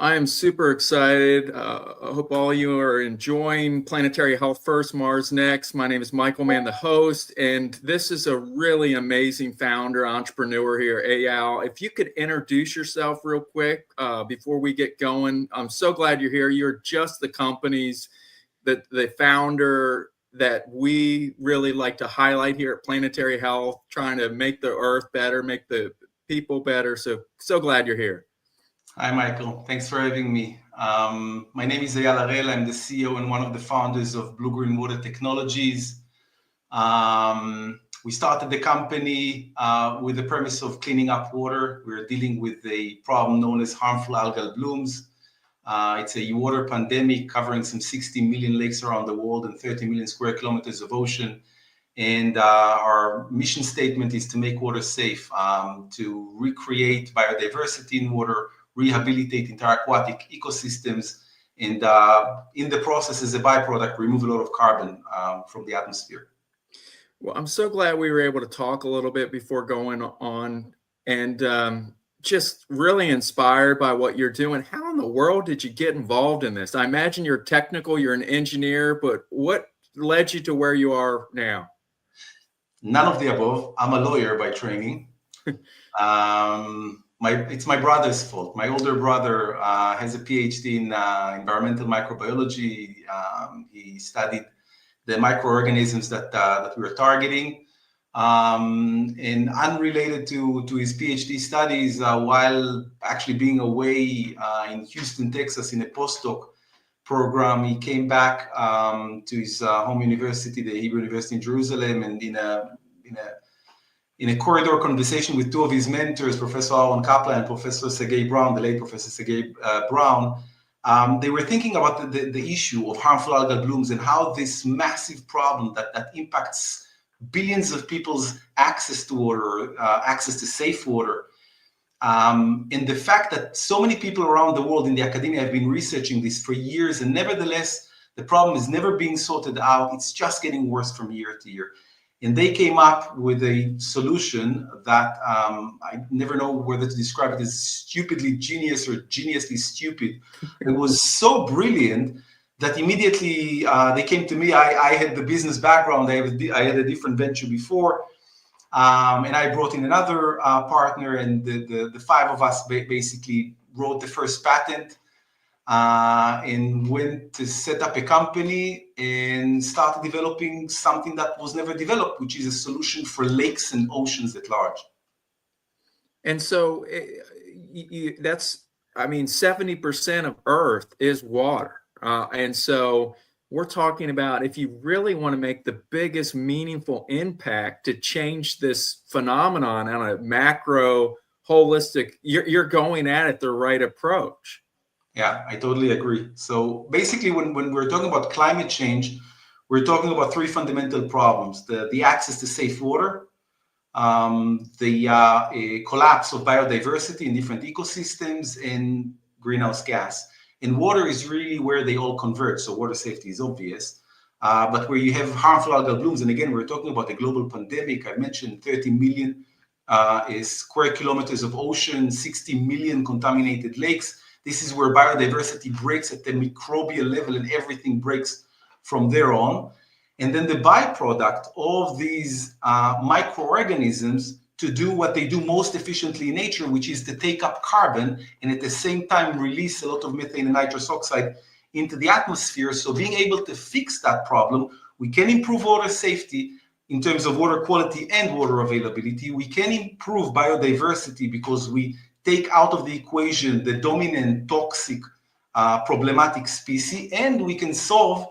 I am super excited. I hope all of you are enjoying Planetary Health First, Mars Next. My name is Michael Mann, the host, and this is a really amazing founder, entrepreneur here, Eyal. If you could introduce yourself real quick before we get going. I'm so glad you're here. You're just the company's, the founder that we really like to highlight here at Planetary Health, trying to make the Earth better, make the people better. So glad you're here. Hi, Michael. Thanks for having me. My name is Eyal Harel. I'm the CEO and one of the founders of BlueGreen Water Technologies. We started the company with the premise of cleaning up water. We're dealing with a problem known as harmful algal blooms. It's a water pandemic covering some 60 million lakes around the world and 30 million square kilometers of ocean. And our mission statement is to make water safe, to recreate biodiversity in water, rehabilitate entire aquatic ecosystems, and in the process, as a byproduct, remove a lot of carbon from the atmosphere. Well, I'm so glad we were able to talk a little bit before going on, and just really inspired by what you're doing. How in the world did you get involved in this? I imagine you're technical, you're an engineer, but what led you to where you are now? None of the above. I'm a lawyer by training. It's my brother's fault. My older brother has a PhD in environmental microbiology. He studied the microorganisms that we were targeting. And unrelated to his PhD studies, while actually being away in Houston, Texas, in a postdoc program, he came back to his home university, the Hebrew University in Jerusalem, and in a corridor conversation with two of his mentors, Professor Aaron Kaplan and Professor Sergey Brown, the late Professor Sergey Brown, they were thinking about the issue of harmful algal blooms and how this massive problem that impacts billions of people's access to water, access to safe water, and the fact that so many people around the world in the academia have been researching this for years, and nevertheless, the problem is never being sorted out. It's just getting worse from year to year. And they came up with a solution that I never know whether to describe it as stupidly genius or geniusly stupid. It was so brilliant that immediately they came to me. I had the business background. I had a different venture before. And I brought in another partner, and the five of us basically wrote the first patent and went to set up a company and started developing something that was never developed, which is a solution for lakes and oceans at large. And so that's, I mean, 70% of Earth is water. And so we're talking about, if you really want to make the biggest meaningful impact to change this phenomenon on a macro, holistic, you're going at it the right approach. Yeah, I totally agree. So basically, when we're talking about climate change, we're talking about three fundamental problems: the access to safe water, the collapse of biodiversity in different ecosystems, and greenhouse gas. And water is really where they all converge. So water safety is obvious. But where you have harmful algal blooms, and again, we're talking about a global pandemic. I mentioned 30 million square kilometers of ocean, 60 million contaminated lakes. This is where biodiversity breaks at the microbial level, and everything breaks from there on. And then the byproduct of these microorganisms to do what they do most efficiently in nature, which is to take up carbon and at the same time release a lot of methane and nitrous oxide into the atmosphere. So being able to fix that problem, we can improve water safety in terms of water quality and water availability. We can improve biodiversity because we take out of the equation the dominant toxic problematic species, and we can solve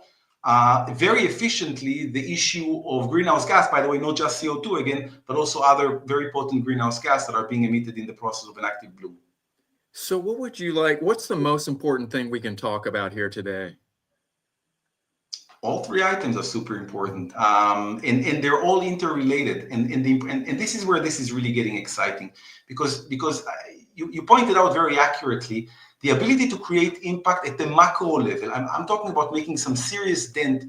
very efficiently the issue of greenhouse gas, by the way, not just CO2 again, but also other very potent greenhouse gas that are being emitted in the process of an active bloom. So what would you like, what's the most important thing we can talk about here today? All three items are super important, and they're all interrelated. And this is where this is really getting exciting, because you pointed out very accurately the ability to create impact at the macro level. I'm talking about making some serious dent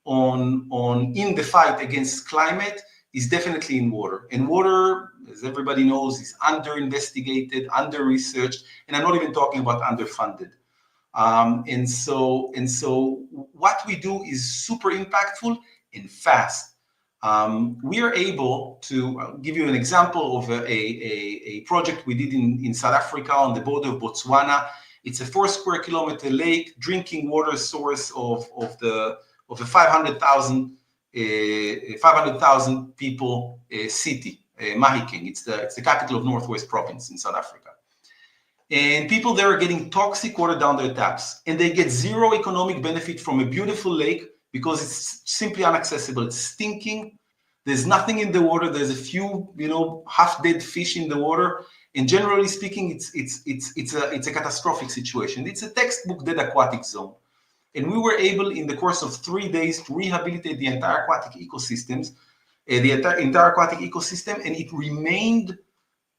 in the fight against climate is definitely in water. And water, as everybody knows, is under-investigated, under-researched, and I'm not even talking about underfunded. And so what we do is super impactful and fast. We are able to give you an example of a project we did in South Africa on the border of Botswana. It's a 4 square kilometer lake, drinking water source of a 500,000 people city, Mahikeng. It's the capital of Northwest Province in South Africa. And people there are getting toxic water down their taps, and they get zero economic benefit from a beautiful lake because it's simply inaccessible. It's stinking. There's nothing in the water. There's a few, half-dead fish in the water. And generally speaking, it's a catastrophic situation. It's a textbook dead aquatic zone. And we were able, in the course of 3 days, to rehabilitate the entire aquatic ecosystems, and it remained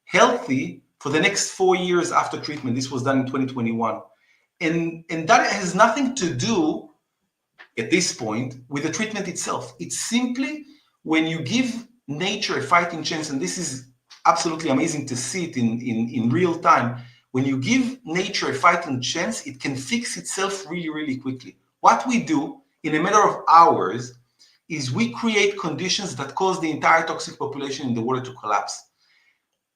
healthy for the next 4 years after treatment. This was done in 2021. And that has nothing to do, at this point, with the treatment itself. It's simply when you give nature a fighting chance, and this is absolutely amazing to see it in real time. When you give nature a fighting chance, it can fix itself really, really quickly. What we do in a matter of hours is we create conditions that cause the entire toxic population in the water to collapse.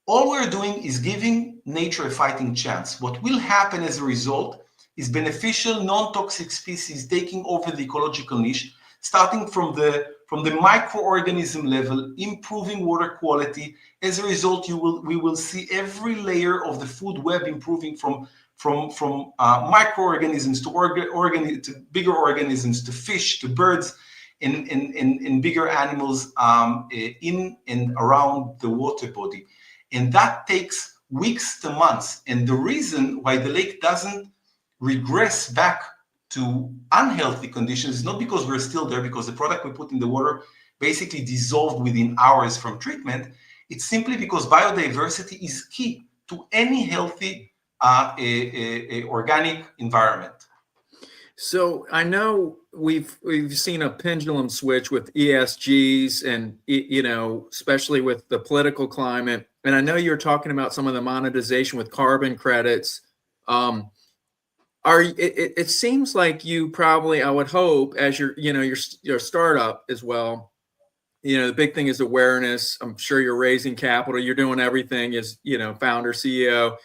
All we're doing is giving nature a fighting chance. What will happen as a result is beneficial non-toxic species taking over the ecological niche, starting from the microorganism level, improving water quality. As a result, we will see every layer of the food web improving from microorganisms to bigger organisms, to fish, to birds, and bigger animals in and around the water body. And that takes weeks to months. And the reason why the lake doesn't regress back to unhealthy conditions is not because we're still there, because the product we put in the water basically dissolved within hours from treatment. It's simply because biodiversity is key to any healthy organic environment. So I know we've seen a pendulum switch with ESGs, and especially with the political climate. And I know you're talking about some of the monetization with carbon credits. It seems like you probably, I would hope, as your startup as well, the big thing is awareness. I'm sure you're raising capital. You're doing everything as, founder, CEO.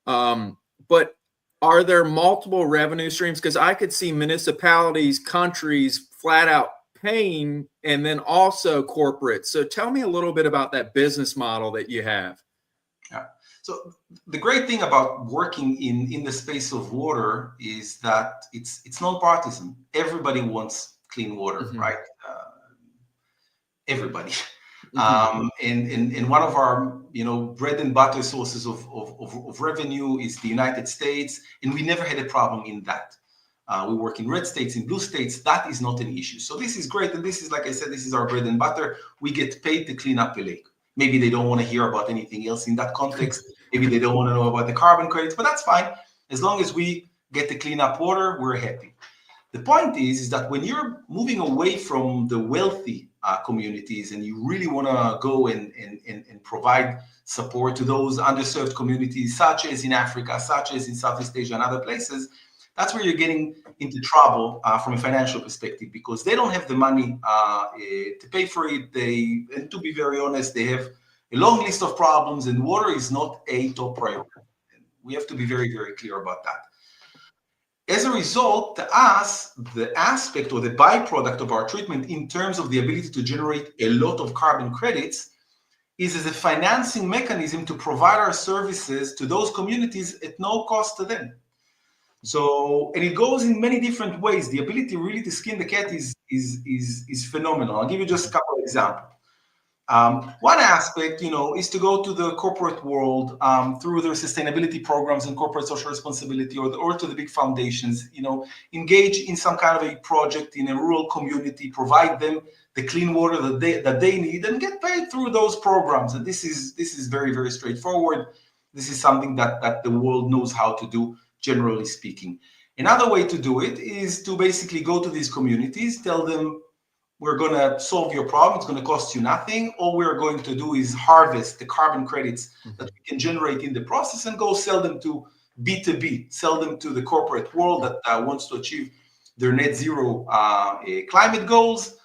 But are there multiple revenue streams? Because I could see municipalities, countries flat out paying, and then also corporate. So tell me a little bit about that business model that you have. Yeah. So the great thing about working in the space of water is that it's non-partisan. Everybody wants clean water, right? Everybody. And one of our bread and butter sources of revenue is the United States, and we never had a problem in that. We work in red states, in blue states. That is not an issue. So this is great, and this is, like I said, this is our bread and butter. We get paid to clean up a lake. Maybe they don't want to hear about anything else in that context. Maybe they don't want to know about the carbon credits, but that's fine. As long as we get to clean up water, we're happy. The point is that when you're moving away from the wealthy communities and you really want to go and provide support to those underserved communities, such as in Africa, such as in Southeast Asia and other places, that's where you're getting into trouble from a financial perspective, because they don't have the money to pay for it. And to be very honest, they have a long list of problems, and water is not a top priority. And we have to be very, very clear about that. As a result, to us, the aspect or the byproduct of our treatment in terms of the ability to generate a lot of carbon credits is as a financing mechanism to provide our services to those communities at no cost to them. So, and it goes in many different ways. The ability really to skin the cat is phenomenal. I'll give you just a couple of examples. One aspect, is to go to the corporate world through their sustainability programs and corporate social responsibility, or to the big foundations, engage in some kind of a project in a rural community, provide them the clean water that they need, and get paid through those programs. And this is very, very straightforward. This is something that the world knows how to do, generally speaking. Another way to do it is to basically go to these communities, tell them, we're going to solve your problem, it's going to cost you nothing. All we're going to do is harvest the carbon credits that we can generate in the process and go sell them to B2B, sell them to the corporate world that wants to achieve their net zero climate goals,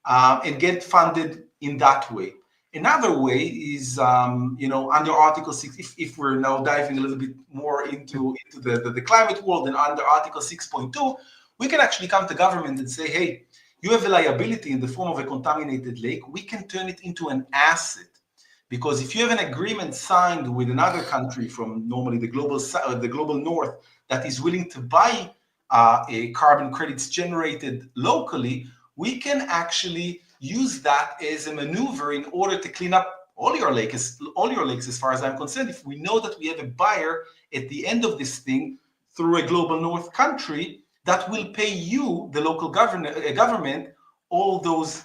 and get funded in that way. Another way is, under Article 6, if we're now diving a little bit more into the climate world, and under Article 6.2, we can actually come to government and say, hey, you have a liability in the form of a contaminated lake. We can turn it into an asset. Because if you have an agreement signed with another country from normally the global north that is willing to buy carbon credits generated locally, we can actually use that as a maneuver in order to clean up all your lakes as far as I'm concerned. If we know that we have a buyer at the end of this thing through a global north country that will pay you, the local government, all those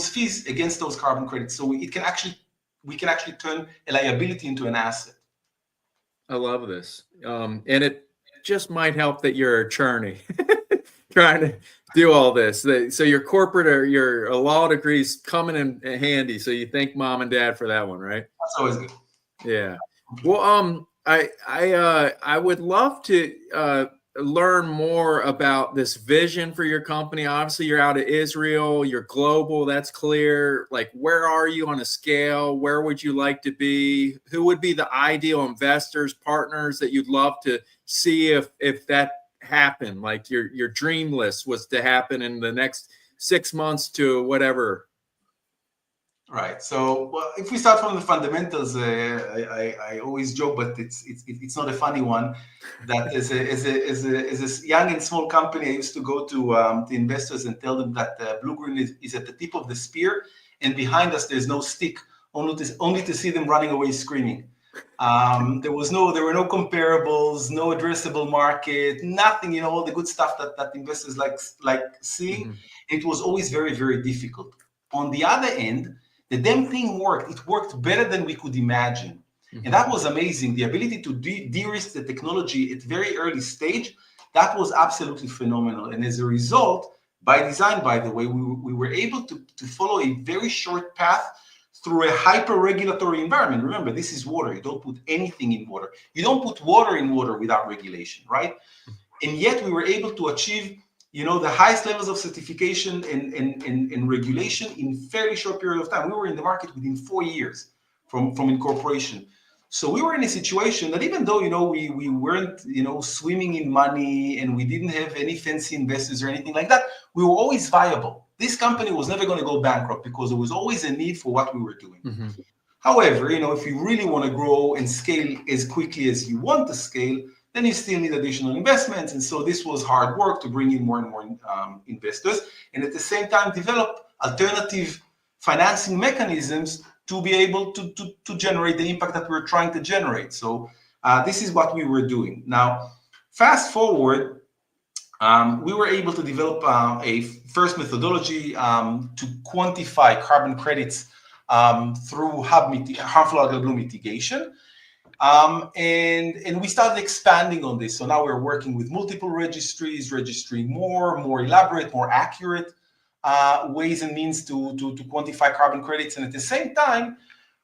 fees against those carbon credits. So we can actually turn a liability into an asset. I love this. And it just might help that you're an attorney trying to do all this. So your corporate or your law degree's coming in handy. So you thank mom and dad for that one, right? That's always good. Yeah. Well, I would love to learn more about this vision for your company. Obviously, you're out of Israel, you're global, that's clear. Like, where are you on a scale? Where would you like to be? Who would be the ideal investors, partners that you'd love to see if that happened? Like your dream list was to happen in the next 6 months to whatever. Right. So, well, if we start from the fundamentals, I always joke, but it's not a funny one. That as a young and small company, I used to go to investors and tell them that BlueGreen is at the tip of the spear, and behind us there's no stick, only to see them running away screaming. There were no comparables, no addressable market, nothing. All the good stuff that investors like seeing. Mm-hmm. It was always very, very difficult. On the other end, the damn thing worked. It worked better than we could imagine. Mm-hmm. And that was amazing. The ability to de-risk the technology at very early stage, that was absolutely phenomenal. And as a result, by design, by the way, we were able to follow a very short path through a hyper-regulatory environment. Remember, this is water. You don't put anything in water. You don't put water in water without regulation, right? And yet we were able to achieve the highest levels of certification and regulation in fairly short period of time. We were in the market within 4 years from incorporation. So we were in a situation that even though, we weren't, swimming in money and we didn't have any fancy investors or anything like that, we were always viable. This company was never going to go bankrupt because there was always a need for what we were doing. Mm-hmm. However, if you really want to grow and scale as quickly as you want to scale, then you still need additional investments. And so this was hard work to bring in more and more investors, and at the same time develop alternative financing mechanisms to be able to generate the impact that we're trying to generate. So this is what we were doing. Now, fast forward, we were able to develop a first methodology to quantify carbon credits through harmful algal bloom mitigation. And we started expanding on this. So now we're working with multiple registries, registering more elaborate, more accurate ways and means to quantify carbon credits. And at the same time,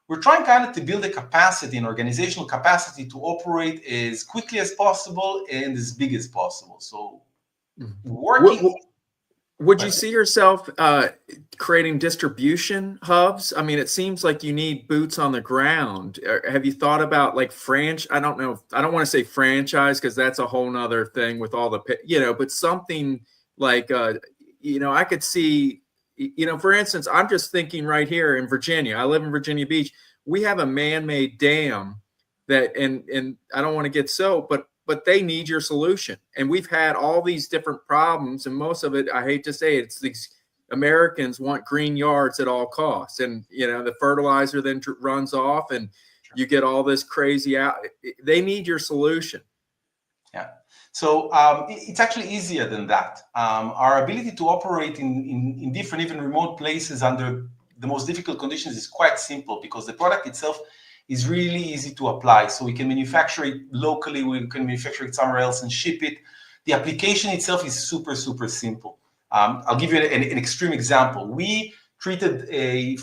we're trying kind of to build a capacity, an organizational capacity to operate as quickly as possible and as big as possible. So working... Would you see yourself creating distribution hubs? I mean, it seems like you need boots on the ground. Have you thought about like I don't know. I don't want to say franchise because that's a whole nother thing with all the, but something like, I could see, for instance, I'm just thinking right here in Virginia. I live in Virginia Beach. We have a man-made dam that, and I don't want to get but they need your solution. And we've had all these different problems, and most of it, I hate to say it, it's these Americans want green yards at all costs. And, the fertilizer then runs off and you get all this crazy out. They need your solution. Yeah. So it's actually easier than that. Our ability to operate in different, even remote places under the most difficult conditions is quite simple because the product itself is really easy to apply. So we can manufacture it locally, we can manufacture it somewhere else and ship it. The application itself is super, super simple. I'll give you an extreme example. We treated a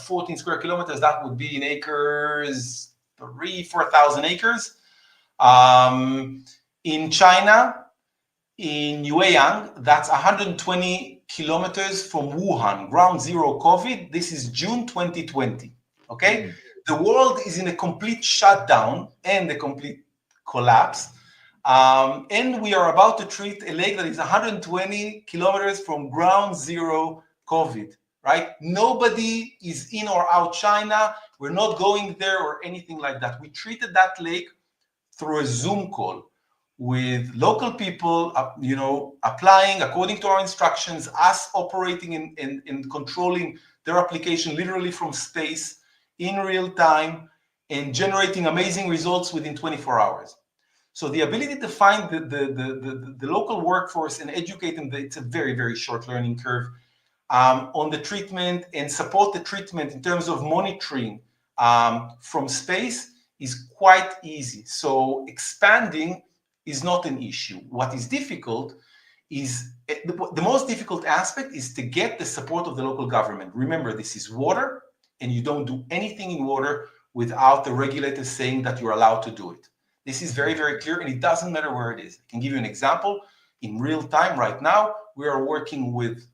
14 square kilometers, that would be in acres, 4,000 acres. In China, in Yueyang, that's 120 kilometers from Wuhan, ground zero COVID. This is June 2020, okay? The world is in a complete shutdown and a complete collapse. And we are about to treat a lake that is 120 kilometers from ground zero COVID, right? Nobody is in or out China. We're not going there or anything like that. We treated that lake through a Zoom call with local people, applying according to our instructions, us operating and controlling their application literally from space in real time and generating amazing results within 24 hours. So the ability to find the local workforce and educate them, it's a very, very short learning curve on the treatment and support the treatment in terms of monitoring from space is quite easy. So expanding is not an issue. What is difficult is, the most difficult aspect is to get the support of the local government. Remember, this is water, and you don't do anything in water without the regulators saying that you're allowed to do it. This is very, very clear, and it doesn't matter where it is. I can give you an example. In real time right now, we are working with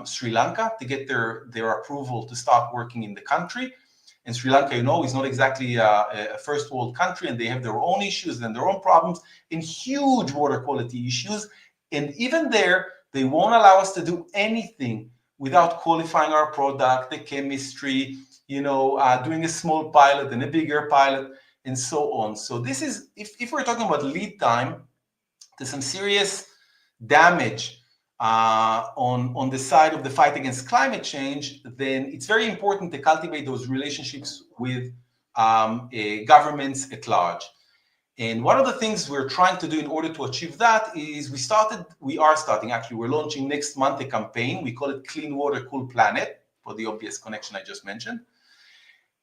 Sri Lanka to get their approval to start working in the country. And Sri Lanka, is not exactly a first world country, and they have their own issues and their own problems and huge water quality issues. And even there, they won't allow us to do anything without qualifying our product, the chemistry, doing a small pilot and a bigger pilot, and so on. So this is, if we're talking about lead time, there's some serious damage on the side of the fight against climate change, then it's very important to cultivate those relationships with governments at large. And one of the things we're trying to do in order to achieve that is we're launching next month a campaign. We call it Clean Water, Cool Planet, for the obvious connection I just mentioned.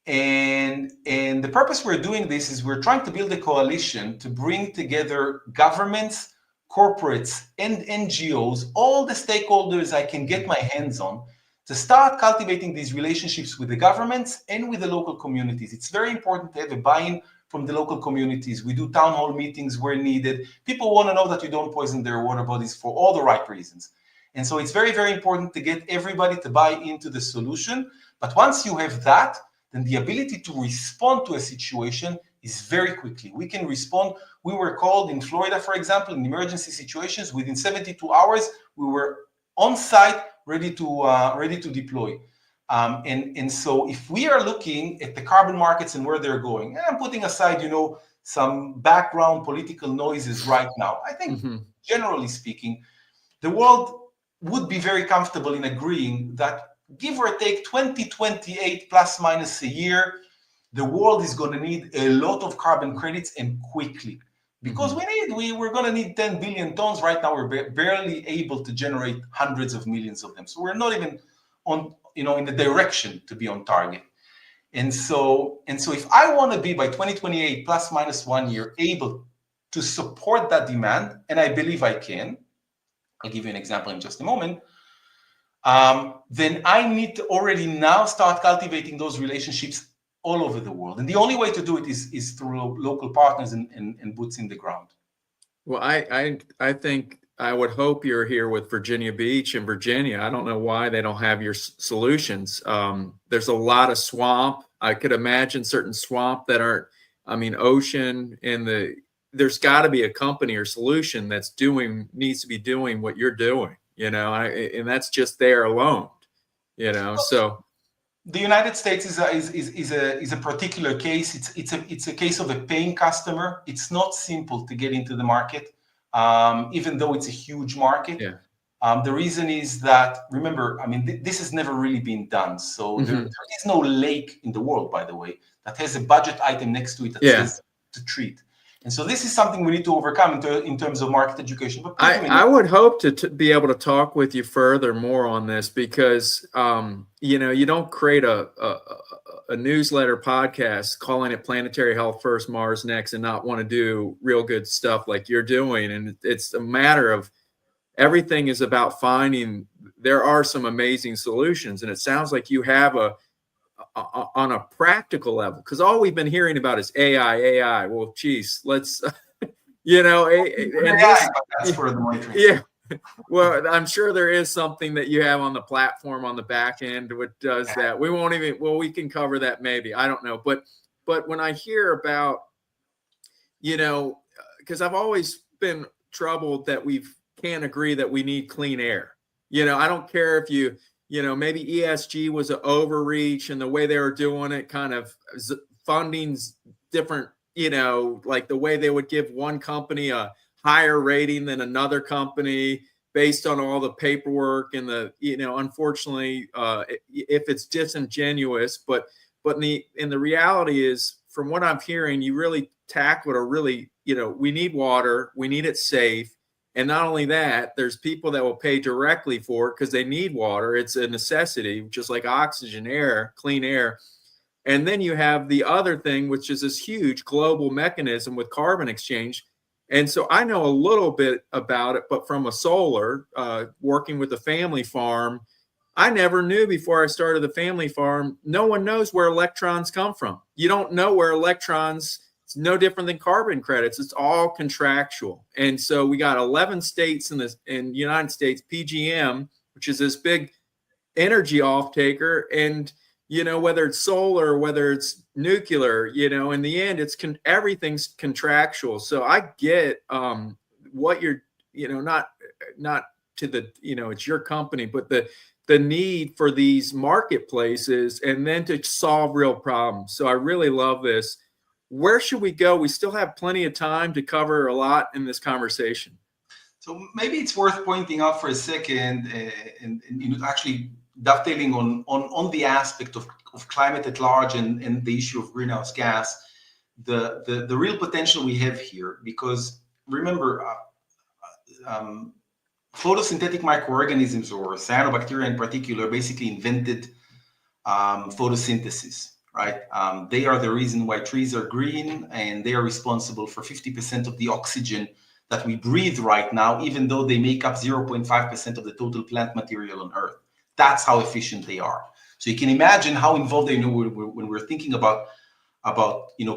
And the purpose we're doing this is we're trying to build a coalition to bring together governments, corporates, and NGOs, all the stakeholders I can get my hands on, to start cultivating these relationships with the governments and with the local communities. It's very important to have a buy-in from the local communities. We do town hall meetings where needed. People want to know that you don't poison their water bodies for all the right reasons. And so it's very, very important to get everybody to buy into the solution. But once you have that, then the ability to respond to a situation is very quickly. We can respond. We were called in Florida, for example, in emergency situations. Within 72 hours, we were on site, ready to deploy. And so if we are looking at the carbon markets and where they're going, and I'm putting aside, some background political noises right now, I think, generally speaking, the world would be very comfortable in agreeing that, give or take 2028 plus minus a year, the world is going to need a lot of carbon credits, and quickly, because we're going to need 10 billion tons. Right now, we're barely able to generate hundreds of millions of them. So we're not even on, in the direction to be on target. And so if I want to be by 2028 plus minus 1 year able to support that demand, and I believe I can, I'll give you an example in just a moment, then I need to already now start cultivating those relationships all over the world. And the only way to do it is through local partners and boots in the ground. Well, I think, I would hope you're here with Virginia Beach and Virginia. I don't know why they don't have your solutions. There's a lot of swamp. I could imagine certain swamp that aren't, ocean, and there's got to be a company or solution needs to be doing what you're doing. And that's just there alone, so. The United States is a particular case. It's a case of a paying customer. It's not simple to get into the market, even though it's a huge market. Yeah. The reason is that, remember, this has never really been done. So there is no lake in the world, by the way, that has a budget item next to it that says to treat. And so this is something we need to overcome in terms of market education. But I would hope to be able to talk with you further more on this, because you don't create a newsletter podcast calling it Planetary Health First, Mars Next, and not want to do real good stuff like you're doing. And it's a matter of everything is about finding, there are some amazing solutions. And it sounds like you have on a practical level, because all we've been hearing about is AI. Well, geez, let's, and this, that's for the monitoring. Yeah. Well, I'm sure there is something that you have on the platform on the back end which does that. We won't even, well, we can cover that maybe. I don't know. But when I hear about, because I've always been troubled that we can't agree that we need clean air. I don't care if maybe ESG was an overreach and the way they were doing it, kind of funding's different, like the way they would give one company a higher rating than another company based on all the paperwork and unfortunately, if it's disingenuous, but in the reality is, from what I'm hearing, you really tackle it, or really, we need water, we need it safe. And not only that, there's people that will pay directly for it because they need water. It's a necessity, just like oxygen, air, clean air. And then you have the other thing, which is this huge global mechanism with carbon exchange. And so I know a little bit about it, but from a solar, working with a family farm, I never knew before I started the family farm, no one knows where electrons come from. You don't know where electrons, it's no different than carbon credits. It's all contractual. And so we got 11 states in the United States, PGM, which is this big energy off taker. And whether it's solar, whether it's nuclear, in the end, everything's contractual. So I get what you're, not to the, it's your company, but the need for these marketplaces and then to solve real problems. So I really love this. Where should we go? We still have plenty of time to cover a lot in this conversation. So maybe it's worth pointing out for a second, and actually dovetailing on the aspect of climate at large and the issue of greenhouse gas, the real potential we have here. Because remember, photosynthetic microorganisms, or cyanobacteria in particular, basically invented photosynthesis, right? They are the reason why trees are green, and they are responsible for 50% of the oxygen that we breathe right now, even though they make up 0.5% of the total plant material on Earth. That's how efficient they are. So you can imagine how involved they know when we're thinking about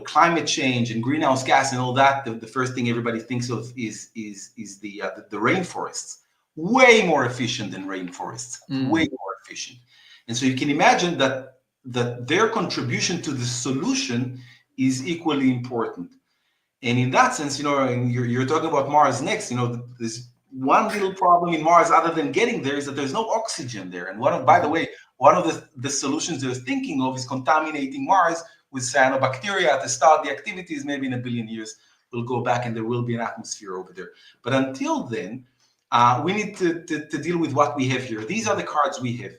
climate change and greenhouse gas and all that. The first thing everybody thinks of is the rainforests. Way more efficient than rainforests. Way more efficient. And so you can imagine that their contribution to the solution is equally important. And in that sense, you're talking about Mars next. There's one little problem in Mars, other than getting there, is that there's no oxygen there. And by the way, one of the solutions they're thinking of is contaminating Mars with cyanobacteria to start the activities. Maybe in a billion years, we'll go back and there will be an atmosphere over there. But until then, we need to deal with what we have here. These are the cards we have.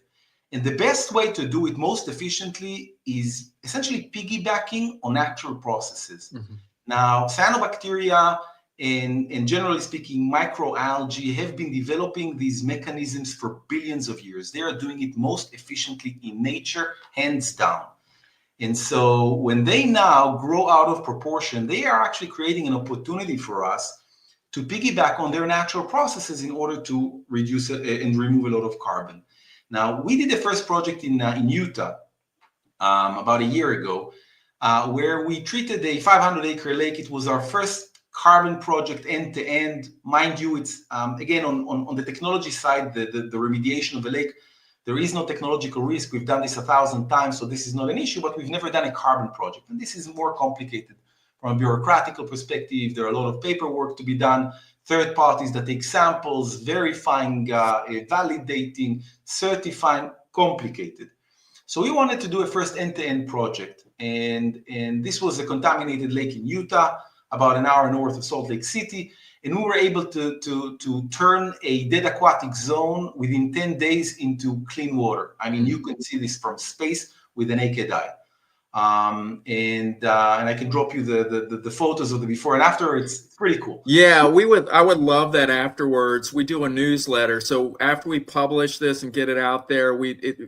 And the best way to do it most efficiently is essentially piggybacking on natural processes. Mm-hmm. Now, cyanobacteria and generally speaking, microalgae have been developing these mechanisms for billions of years. They are doing it most efficiently in nature, hands down. And so when they now grow out of proportion, they are actually creating an opportunity for us to piggyback on their natural processes in order to reduce and remove a lot of carbon. Now, we did the first project in Utah about a year ago, where we treated a 500-acre lake. It was our first carbon project end-to-end. Mind you, it's, again, on the technology side, the remediation of a lake, there is no technological risk. We've done this 1,000 times, so this is not an issue, but we've never done a carbon project. And this is more complicated from a bureaucratical perspective. There are a lot of paperwork to be done, third parties that take samples, verifying, validating, certifying, complicated. So we wanted to do a first end-to-end project. And this was a contaminated lake in Utah, about an hour north of Salt Lake City. And we were able to turn a dead aquatic zone within 10 days into clean water. I mean, you can see this from space with a naked eye. And I can drop you the photos of the before and after. It's pretty cool. Yeah, I would love that afterwards. We do a newsletter. So after we publish this and get it out there,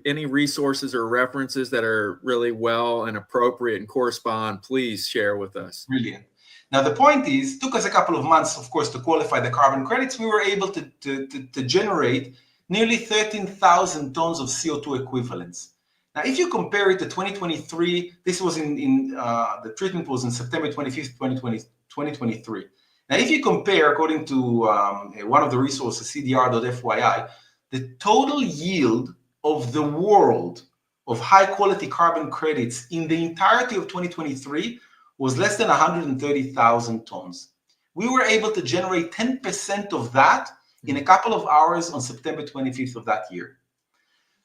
any resources or references that are really well and appropriate and correspond, please share with us. Brilliant. Now, the point is, it took us a couple of months, of course, to qualify the carbon credits. We were able to generate nearly 13,000 tons of CO2 equivalents. Now, if you compare it to 2023, this was the treatment was in September 25th, 2023. Now, if you compare, according to one of the resources, CDR.FYI, the total yield of the world of high-quality carbon credits in the entirety of 2023 was less than 130,000 tons. We were able to generate 10% of that in a couple of hours on September 25th of that year.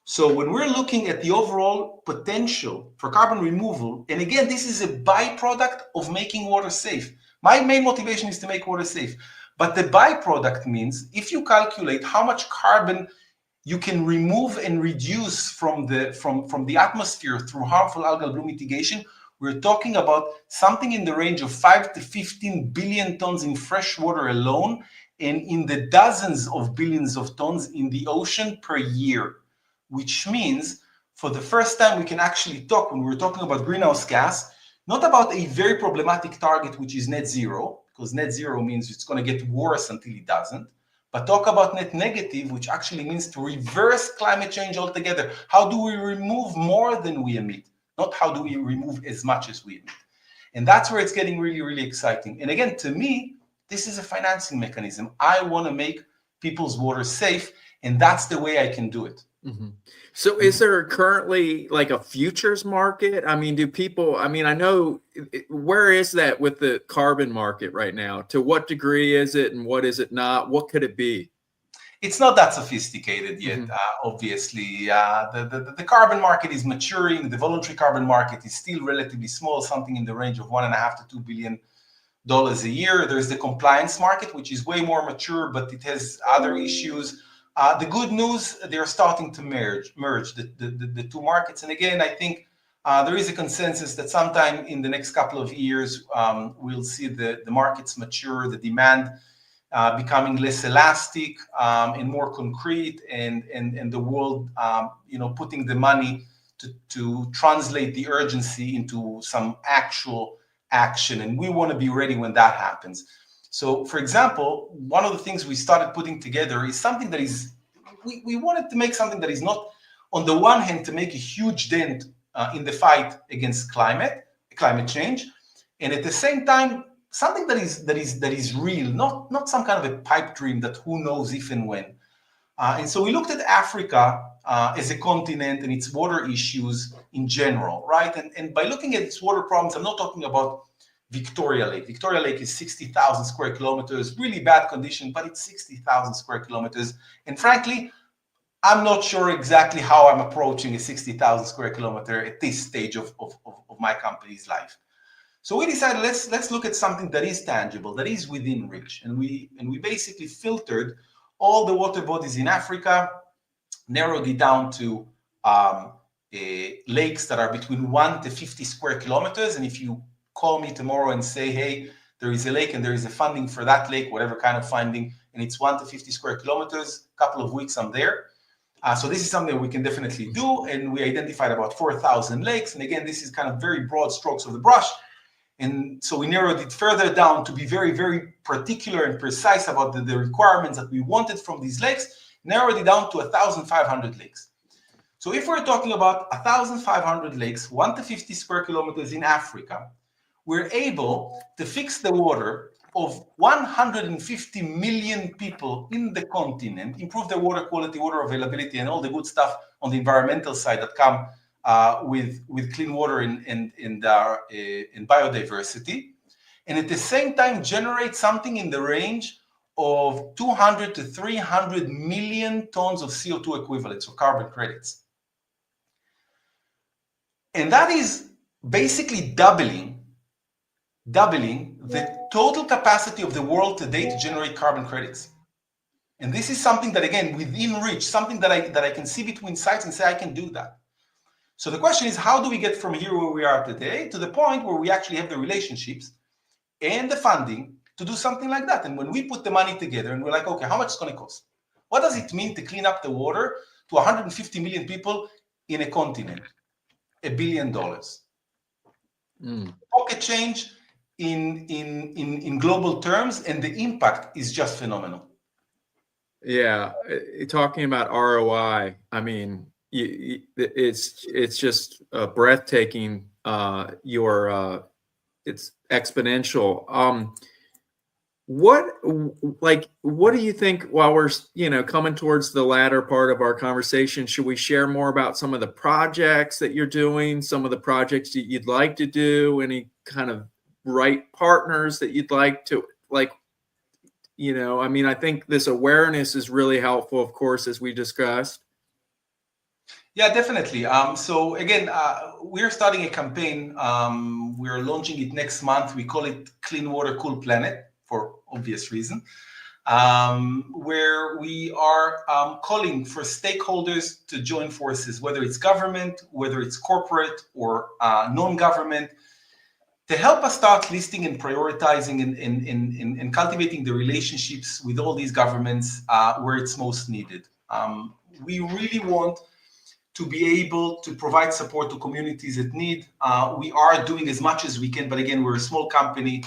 So when we're looking at the overall potential for carbon removal, and again, this is a byproduct of making water safe. My main motivation is to make water safe. But the byproduct means if you calculate how much carbon you can remove and reduce from the atmosphere through harmful algal bloom mitigation, we're talking about something in the range of 5 to 15 billion tons in fresh water alone, and in the dozens of billions of tons in the ocean per year. Which means for the first time we can actually talk, when we're talking about greenhouse gas, not about a very problematic target, which is net zero, because net zero means it's going to get worse until it doesn't, but talk about net negative, which actually means to reverse climate change altogether. How do we remove more than we emit? Not how do we remove as much as we emit? And that's where it's getting really, really exciting. And again, to me, this is a financing mechanism. I want to make people's water safe, and that's the way I can do it. Mm-hmm. So is there currently like a futures market? I mean, I know, where is that with the carbon market right now? To what degree is it and what is it not? What could it be? It's not that sophisticated yet, obviously. The carbon market is maturing. The voluntary carbon market is still relatively small, something in the range of $1.5 to $2 billion a year. There's the compliance market, which is way more mature, but it has other issues. The good news, they're starting to merge the two markets. And again, I think there is a consensus that sometime in the next couple of years, we'll see the markets mature, the demand becoming less elastic and more concrete, and the world, putting the money to translate the urgency into some actual action. And we want to be ready when that happens. So, for example, one of the things we started putting together is something that is, we wanted to make something that is not, on the one hand, to make a huge dent in the fight against climate change, and at the same time, something that is real, not some kind of a pipe dream that who knows if and when. And so we looked at Africa as a continent and its water issues in general, right? And by looking at its water problems, I'm not talking about Victoria Lake. Victoria Lake is 60,000 square kilometers, really bad condition, but it's 60,000 square kilometers. And frankly, I'm not sure exactly how I'm approaching a 60,000 square kilometer at this stage of my company's life. So we decided let's look at something that is tangible, that is within reach. And we basically filtered all the water bodies in Africa, narrowed it down to lakes that are between 1 to 50 square kilometers. And if you call me tomorrow and say, hey, there is a lake and there is a funding for that lake, whatever kind of funding, and it's 1 to 50 square kilometers, a couple of weeks I'm there. So this is something we can definitely do. And we identified about 4,000 lakes. And again, this is kind of very broad strokes of the brush. And so we narrowed it further down to be very, very particular and precise about the requirements that we wanted from these lakes, narrowed it down to 1,500 lakes. So if we're talking about 1,500 lakes, 1 to 50 square kilometers in Africa, we're able to fix the water of 150 million people in the continent, improve their water quality, water availability, and all the good stuff on the environmental side that come with clean water and biodiversity, and at the same time generate something in the range of 200 to 300 million tons of CO2 equivalents or carbon credits. And that is basically doubling the total capacity of the world today to generate carbon credits. And this is something that, again, within reach, something that I can see between sites and say I can do that. So the question is, how do we get from here where we are today to the point where we actually have the relationships and the funding to do something like that? And when we put the money together and we're like, okay, how much is it going to cost? What does it mean to clean up the water to 150 million people in a continent? $1 billion. Pocket change, in global terms, and the impact is just phenomenal. Yeah, talking about ROI, I mean, it's just breathtaking. It's exponential. What do you think, while we're, coming towards the latter part of our conversation, should we share more about some of the projects that you're doing, some of the projects that you'd like to do, any kind of right partners that you'd like to, I mean, I think this awareness is really helpful, of course, as we discussed. Yeah, definitely. So again, we're starting a campaign. We're launching it next month. We call it Clean Water, Cool Planet, for obvious reason, where we are calling for stakeholders to join forces, whether it's government, whether it's corporate or non-government, to help us start listing and prioritizing and cultivating the relationships with all these governments where it's most needed. We really want to be able to provide support to communities that need. We are doing as much as we can, but again, we're a small company,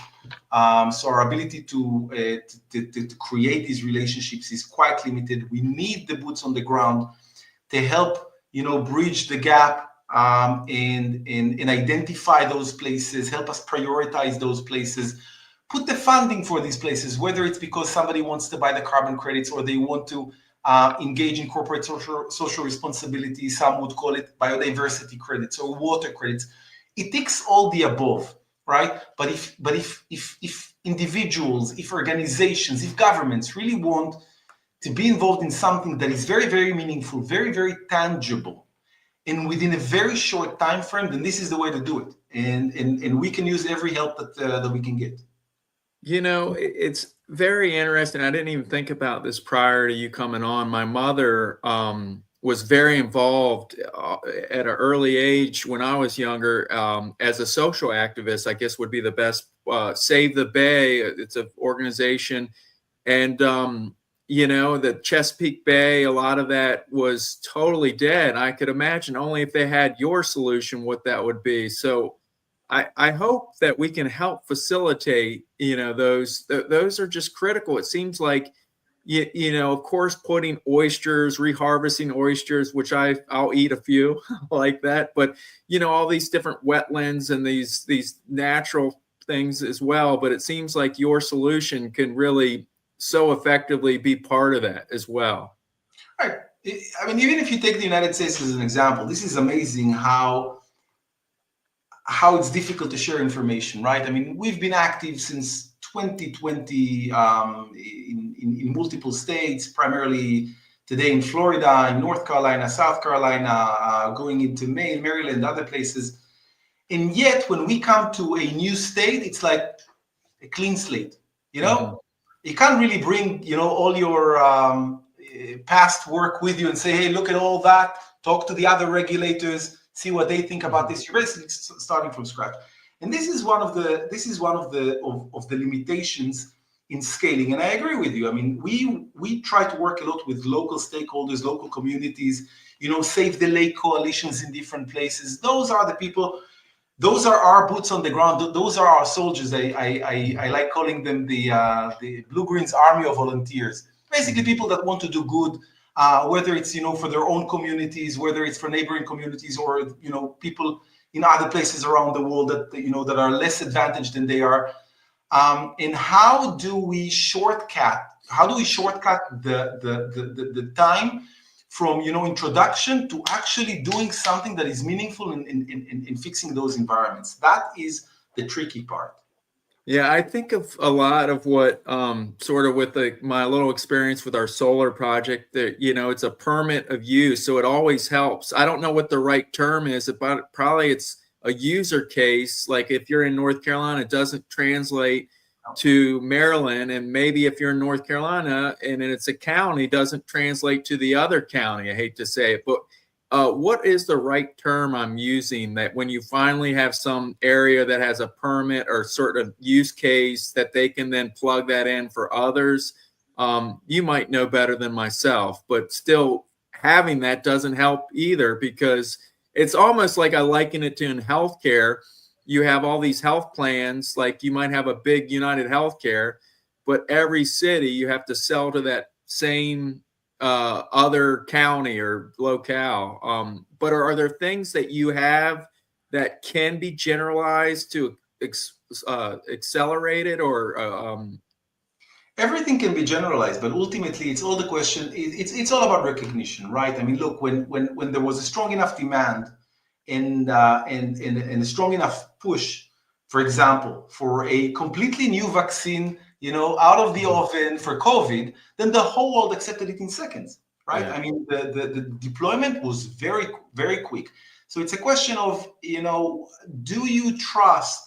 so our ability to create these relationships is quite limited. We need the boots on the ground to help, bridge the gap and identify those places, help us prioritize those places, put the funding for these places, whether it's because somebody wants to buy the carbon credits or they want to engage in corporate social responsibility. Some would call it biodiversity credits or water credits. It takes all the above, right? But if individuals, if organizations, if governments really want to be involved in something that is very, very meaningful, very, very tangible, and within a very short time frame, then this is the way to do it. And we can use every help that we can get. It's very interesting. I didn't even think about this prior to you coming on. My mother was very involved at an early age when I was younger as a social activist, I guess would be the best. Save the Bay, it's an organization. And the Chesapeake Bay, a lot of that was totally dead. I could imagine only if they had your solution what that would be. So I hope that we can help facilitate, those are just critical. It seems like, of course, putting oysters, reharvesting oysters, which I'll eat a few like that, but all these different wetlands and these natural things as well. But it seems like your solution can really so effectively be part of that as well. Right. I mean, even if you take the United States as an example, this is amazing how it's difficult to share information, right? I mean, we've been active since 2020 in multiple states, primarily today in Florida, in North Carolina, South Carolina, going into Maine, Maryland, other places. And yet, when we come to a new state, it's like a clean slate, Mm-hmm. You can't really bring, all your past work with you and say, hey, look at all that, talk to the other regulators, see what they think about this. You're basically starting from scratch. And this is one of the limitations in scaling. And I agree with you. I mean, we try to work a lot with local stakeholders, local communities, Save the Lake coalitions in different places. Those are the people. Those are our boots on the ground. Those are our soldiers. I like calling them the BlueGreen's army of volunteers. Basically, people that want to do good, whether it's for their own communities, whether it's for neighboring communities, or people in other places around the world that that are less advantaged than they are. And how do we shortcut? How do we shortcut the time from introduction to actually doing something that is meaningful in fixing those environments? That is the tricky part. Yeah, I think of a lot of what sort of with my little experience with our solar project that, it's a permit of use. So it always helps. I don't know what the right term is, but probably it's a user case. Like if you're in North Carolina, it doesn't translate to Maryland. And maybe if you're in North Carolina and it's a county, doesn't translate to the other county. I hate to say it, but what is the right term I'm using that when you finally have some area that has a permit or sort of use case that they can then plug that in for others? You might know better than myself, but still having that doesn't help either, because it's almost like I liken it to in healthcare. you have all these health plans, like you might have a big United Healthcare, but every city you have to sell to that same other county or locale. But are there things that you have that can be generalized to accelerate it, or Everything can be generalized, but ultimately it's all the question. It's all about recognition, right? I mean, look, when there was a strong enough demand and a strong enough push, for example, for a completely new vaccine, out of the oven for COVID, then the whole world accepted it in seconds, right? Yeah. I mean, the deployment was very, very quick. So it's a question of, do you trust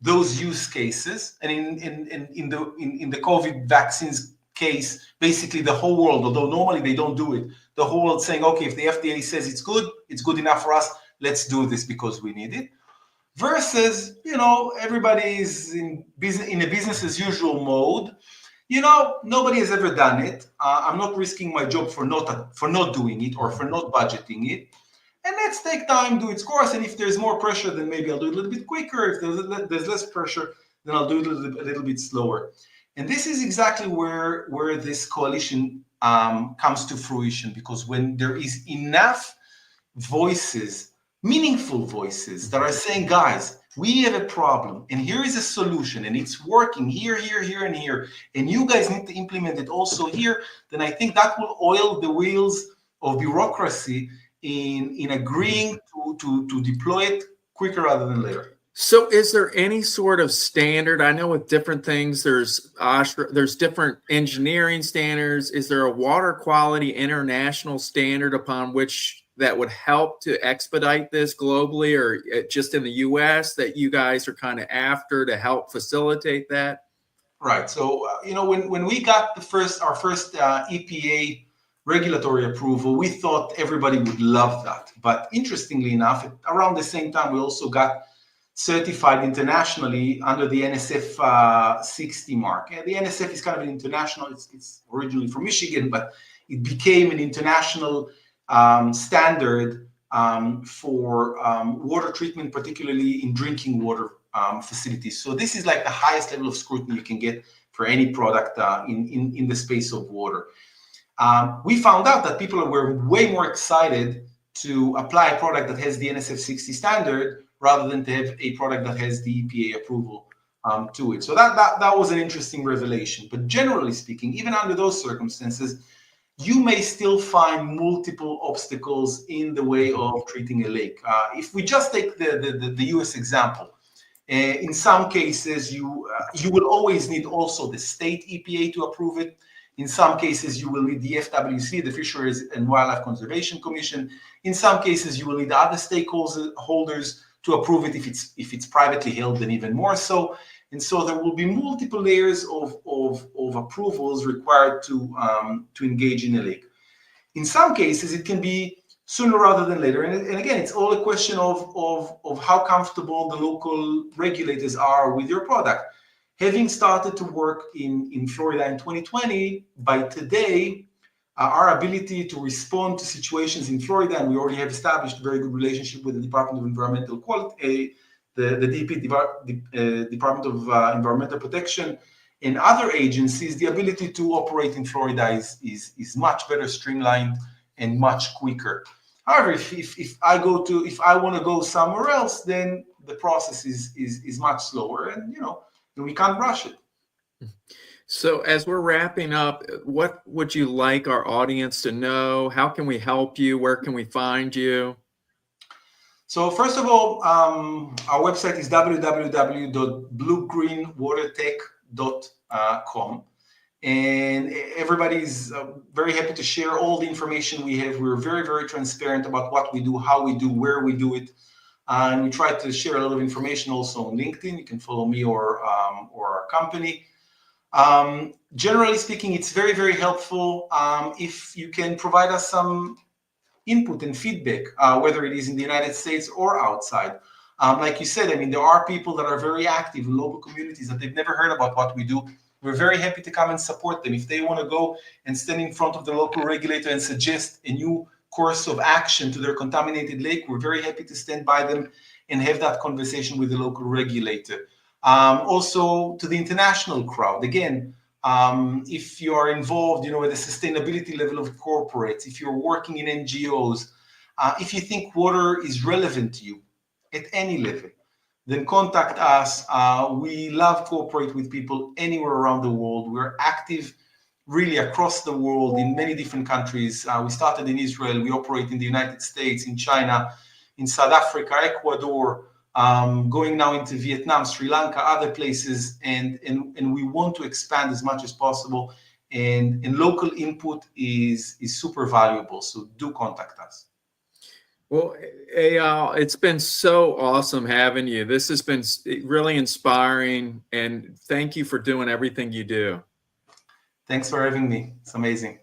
those use cases? And in the COVID vaccines case, basically the whole world, although normally they don't do it, the whole world saying, okay, if the FDA says it's good enough for us, let's do this because we need it. Versus, everybody is in a business as usual mode. Nobody has ever done it. I'm not risking my job for not doing it or for not budgeting it. And let's take time, do its course. And if there's more pressure, then maybe I'll do it a little bit quicker. If there's less pressure, then I'll do it a little bit slower. And this is exactly where this coalition comes to fruition, because when there is enough voices, meaningful voices that are saying, guys, we have a problem and here is a solution and it's working here, and here, and you guys need to implement it also here, then I think that will oil the wheels of bureaucracy in agreeing to deploy it quicker rather than later. So is there any sort of standard? I know with different things, there's different engineering standards. Is there a water quality international standard upon which that would help to expedite this globally, or just in the US that you guys are kind of after to help facilitate that? Right. So, when we got our first EPA regulatory approval, we thought everybody would love that. But interestingly enough, around the same time, we also got certified internationally under the NSF 60 mark. And the NSF is kind of an international, it's originally from Michigan, but it became an international standard for water treatment, particularly in drinking water facilities. So this is like the highest level of scrutiny you can get for any product in the space of water. We found out that people were way more excited to apply a product that has the NSF 60 standard rather than to have a product that has the EPA approval to it. So that was an interesting revelation. But generally speaking, even under those circumstances, you may still find multiple obstacles in the way of treating a lake. If we just take the US example, in some cases, you will always need also the state EPA to approve it. In some cases, you will need the FWC, the Fisheries and Wildlife Conservation Commission. In some cases, you will need other stakeholders to approve it. If it's privately held, then even more so. And so there will be multiple layers of approvals required to engage in a lake. In some cases, it can be sooner rather than later. And again, it's all a question of how comfortable the local regulators are with your product. Having started to work in Florida in 2020, by today, our ability to respond to situations in Florida, and we already have established a very good relationship with the Department of Environmental Quality, the DEP, Department of Environmental Protection, and other agencies, the ability to operate in Florida is much better streamlined and much quicker. However, if I want to go somewhere else, then the process is much slower, and we can't rush it. So as we're wrapping up, what would you like our audience to know? How can we help you? Where can we find you? So first of all, our website is www.bluegreenwatertech.com. And everybody is very happy to share all the information we have. We're very, very transparent about what we do, how we do, where we do it. And we try to share a lot of information also on LinkedIn. You can follow me or our company. Generally speaking, it's very, very helpful if you can provide us some input and feedback, whether it is in the United States or outside. Like you said, I mean, there are people that are very active in local communities that they've never heard about what we do. We're very happy to come and support them. If they want to go and stand in front of the local regulator and suggest a new course of action to their contaminated lake, we're very happy to stand by them and have that conversation with the local regulator. Also to the international crowd, again, if you are involved, at the sustainability level of corporates, if you're working in NGOs, if you think water is relevant to you at any level, then contact us. We love cooperate with people anywhere around the world. We're active really across the world in many different countries. We started in Israel, we operate in the United States, in China, in South Africa, Ecuador, going now into Vietnam, Sri Lanka, other places, and we want to expand as much as possible. And local input is super valuable. So do contact us. Well, Eyal, it's been so awesome having you. This has been really inspiring, and thank you for doing everything you do. Thanks for having me. It's amazing.